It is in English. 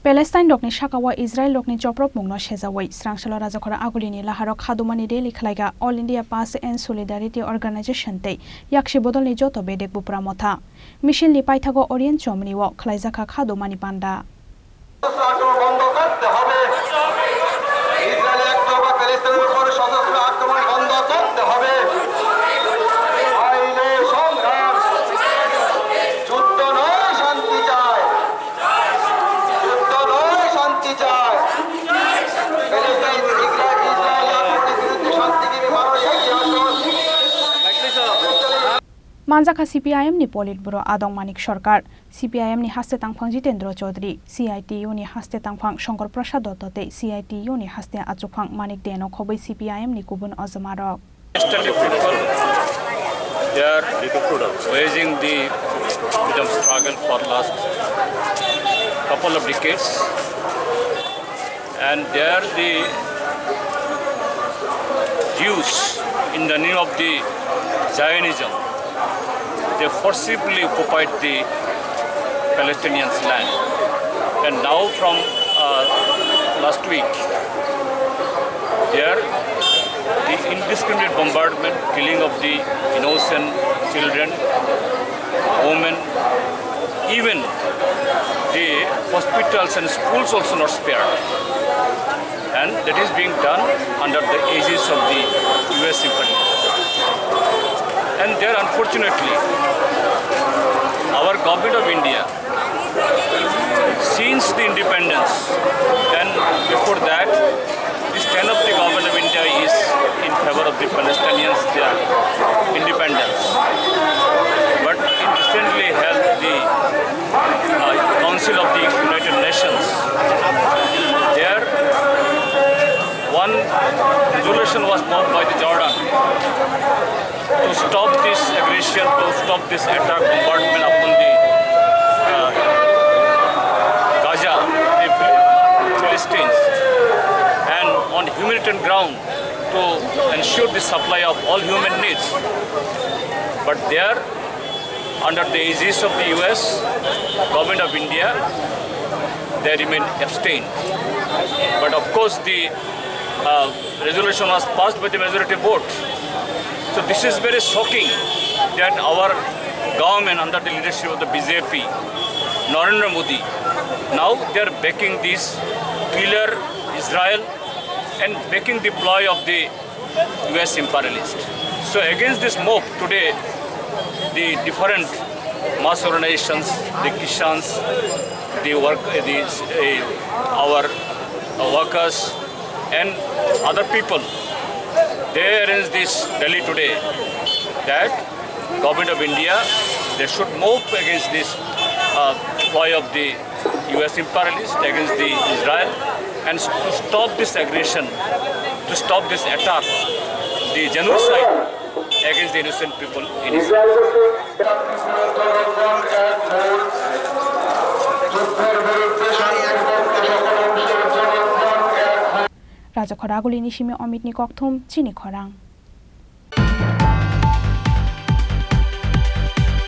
Palestine Rokni Sakao Israel Rokni Choprobmung no Sejawi Srangshalo Raja Khorang Agulini Laharo Khadumani Daily Khlaikha All India Peace and Solidarity Organization te Yaksi Bodol ni joto bedek bupra motha Mission li paithago Orient Chomni wo Khlaijaka Khadumani panda Manjaka CPIM ni Politburo Adong Manik Sarkar, CPIM ni Haste Tangphang Jitendra Chaudhary, CITU ni Haste Tangphang Shankar Prasad Dottote, CITU ni Haste Achuphang Manik Deno Khoboi CPIM ni Kubun Ozamarok. Yesterday people, they are waging the freedom struggle for last couple of decades, and they are the Jews in the name of the Zionism. They forcibly occupied the Palestinians' land, and now from last week, there the indiscriminate bombardment, killing of the innocent children, women, even the hospitals and schools also not spared, and that is being done under the aegis of the US imperialism. And there, unfortunately, our government of India, since the independence, and before that, the stand of the government of India is in favor of the Palestinians, their independence. But it recently held the Council of the United Nations. There, one resolution was moved by the Jordan to stop this aggression, to stop this attack, bombardment upon the Gaza, the Palestinians, and on humanitarian ground to ensure the supply of all human needs. But there, under the aegis of the US, government of India, they remain abstained. But of course, the resolution was passed by the majority vote. So this is very shocking that our government under the leadership of the BJP, Narendra Modi, now they are backing this killer Israel and backing the ploy of the US imperialists. So against this mob today, the different mass organizations, the Kishans, our workers and other people, they arranged this rally today that government of India, they should move against this ploy of the US imperialists against the Israel, and to stop this aggression, to stop this attack, the genocide against the innocent people in Israel. Raja Khorang Agulini Shimi Omit ni Kokthum Chini Khorang.